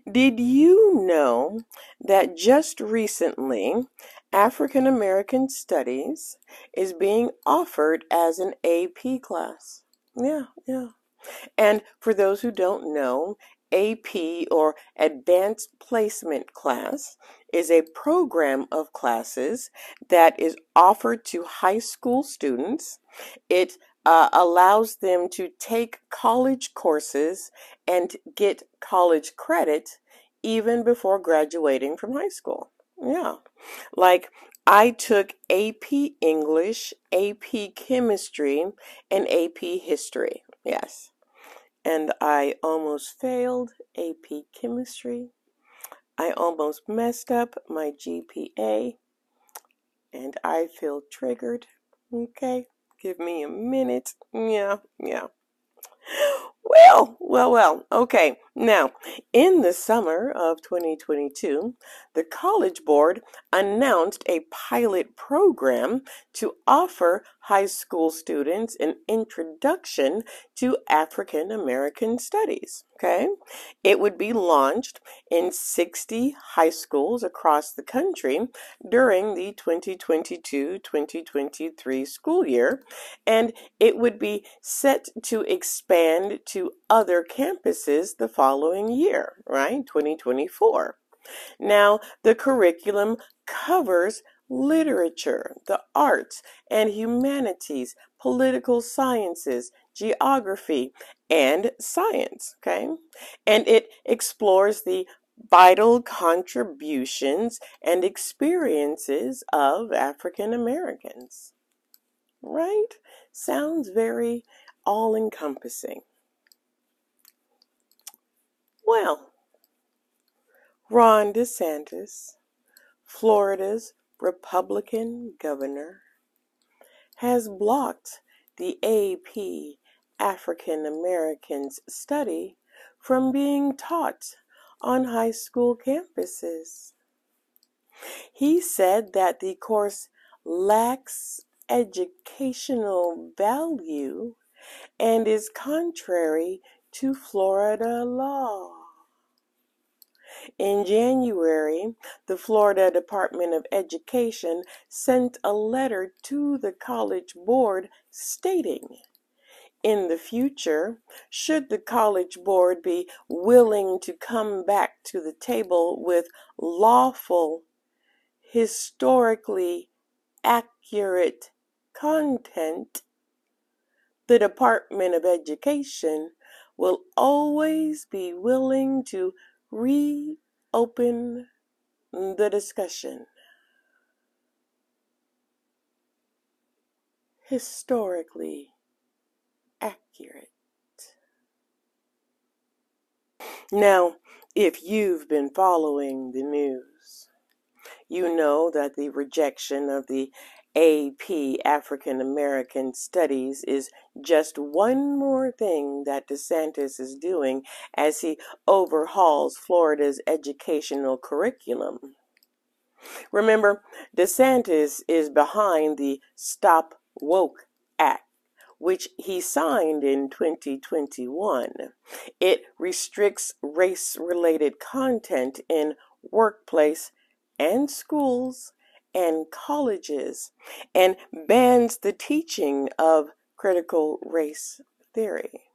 Did you know that just recently African American Studies is being offered as an AP class? Yeah. And for those who don't know, AP or Advanced Placement Class is a program of classes that is offered to high school students. It allows them to take college courses and get college credit even before graduating from high school. Yeah. Like I took AP English, AP Chemistry, and AP History. Yes. And I almost failed AP Chemistry. I almost messed up my GPA. And I feel triggered. Okay? Give me a minute. Yeah. Well. Okay. Now, in the summer of 2022, the College Board announced a pilot program to offer high school students an introduction to African American studies. Okay? It would be launched in 60 high schools across the country during the 2022-2023 school year, and it would be set to expand to other campuses the following year, right? 2024. Now, the curriculum covers literature, the arts and humanities, political sciences, geography, and science, okay? And it explores the vital contributions and experiences of African Americans. Right? Sounds very all-encompassing. Well, Ron DeSantis, Florida's Republican governor, has blocked the AP African Americans study from being taught on high school campuses. He said that the course lacks educational value and is contrary to Florida law. In January, the Florida Department of Education sent a letter to the College Board stating, in the future, should the College Board be willing to come back to the table with lawful, historically accurate content, the Department of Education will always be willing to reopen the discussion. Historically accurate. Now, if you've been following the news, you know that the rejection of the AP African American Studies is just one more thing that DeSantis is doing as he overhauls Florida's educational curriculum. Remember, DeSantis is behind the Stop Woke Act, which he signed in 2021. It restricts race-related content in workplace and schools and colleges, and bans the teaching of critical race theory.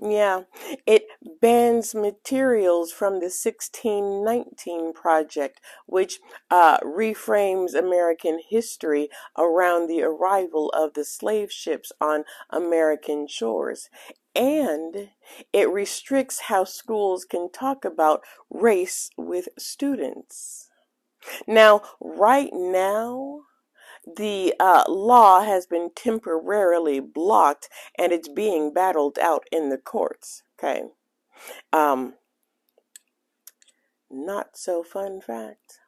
Yeah, it bans materials from the 1619 Project, which reframes American history around the arrival of the slave ships on American shores. And it restricts how schools can talk about race with students. Now, right now, the law has been temporarily blocked and it's being battled out in the courts. Okay. Not so fun fact.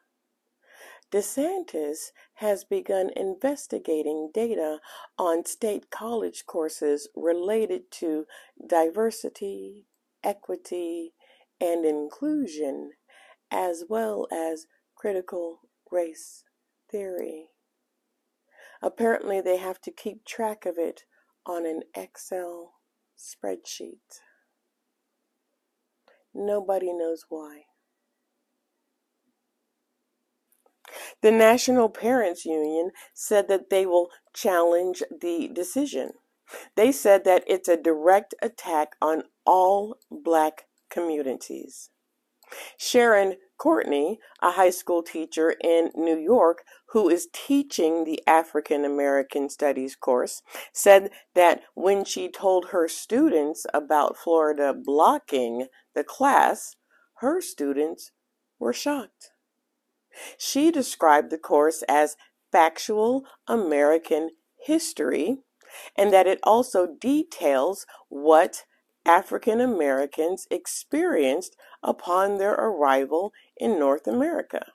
DeSantis has begun investigating data on state college courses related to diversity, equity, and inclusion, as well as critical race theory. Apparently, they have to keep track of it on an Excel spreadsheet. Nobody knows why. The National Parents Union said that they will challenge the decision. They said that it's a direct attack on all Black communities. Sharon Courtney, a high school teacher in New York who is teaching the African American Studies course, said that when she told her students about Florida blocking the class, her students were shocked. She described the course as factual American history and that it also details what African Americans experienced upon their arrival in North America.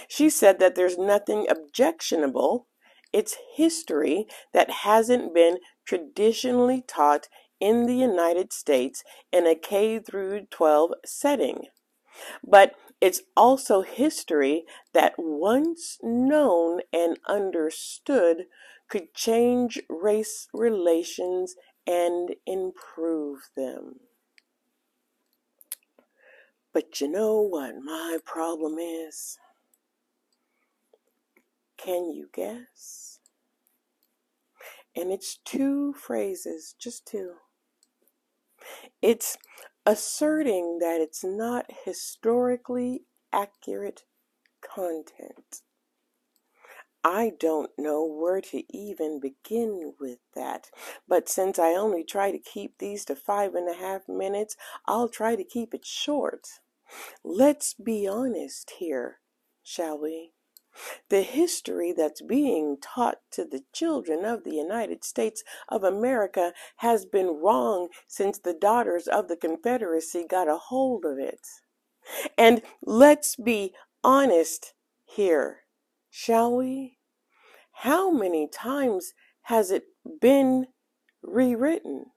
She said that there's nothing objectionable. It's history that hasn't been traditionally taught in the United States in a K through 12 setting. But it's also history that once known and understood could change race relations and improve them. But you know what my problem is? Can you guess? And it's two phrases, just two. It's asserting that it's not historically accurate content. I don't know where to even begin with that, but since I only try to keep these to 5.5 minutes, I'll try to keep it short. Let's be honest here, shall we? The history that's being taught to the children of the United States of America has been wrong since the daughters of the Confederacy got a hold of it. And let's be honest here, shall we? How many times has it been rewritten?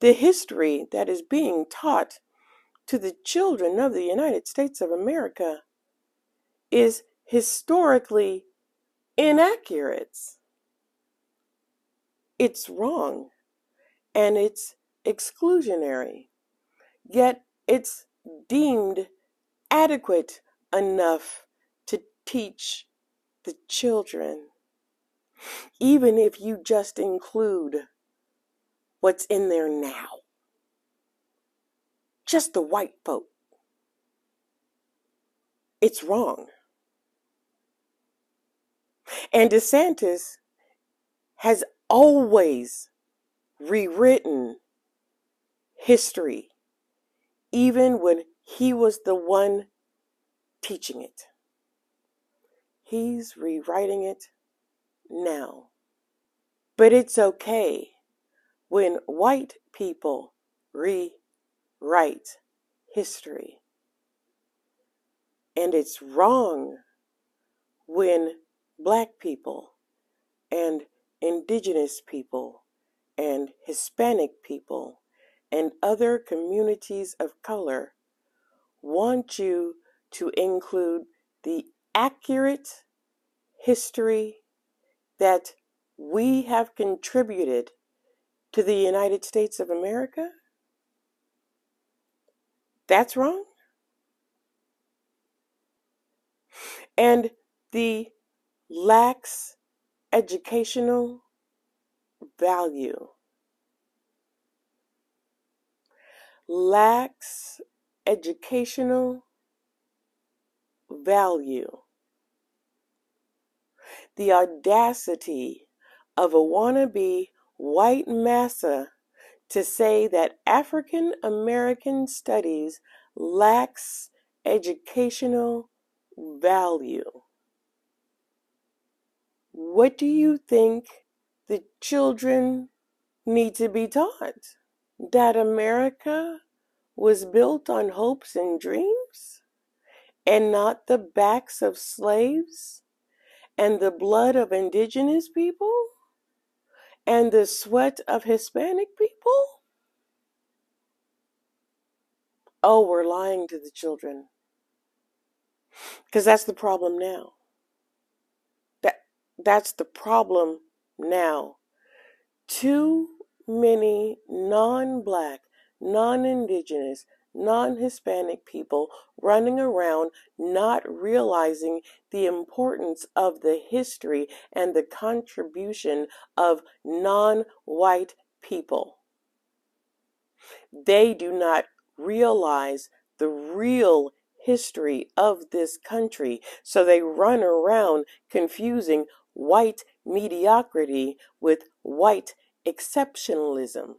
The history that is being taught to the children of the United States of America is historically inaccurate. It's wrong and it's exclusionary, yet it's deemed adequate enough to teach the children, even if you just include what's in there now. Just the white folk. It's wrong. And DeSantis has always rewritten history, even when he was the one teaching it. He's rewriting it now. But it's okay when white people rewrite history. And it's wrong when Black people and indigenous people and Hispanic people and other communities of color want you to include the accurate history that we have contributed to the United States of America. That's wrong. And the lacks educational value. Lacks educational value. The audacity of a wannabe white massa to say that African American studies lacks educational value. What do you think the children need to be taught? That America was built on hopes and dreams and not the backs of slaves and the blood of indigenous people and the sweat of Hispanic people? Oh, we're lying to the children. Because that's the problem now. That's the problem now. Too many non-Black, non-Indigenous, non-Hispanic people running around not realizing the importance of the history and the contribution of non-white people. They do not realize the real history of this country, so they run around confusing white mediocrity with white exceptionalism.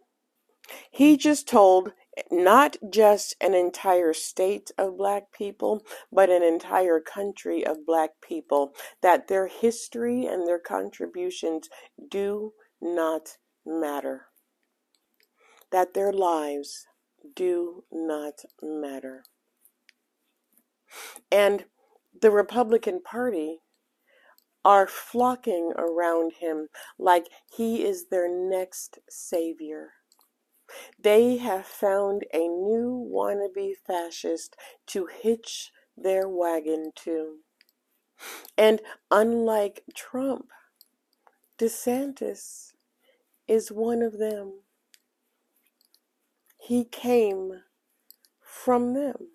He just told not just an entire state of black people, but an entire country of black people that their history and their contributions do not matter, that their lives do not matter. And the Republican Party are flocking around him like he is their next savior. They have found a new wannabe fascist to hitch their wagon to. And unlike Trump, DeSantis is one of them. He came from them.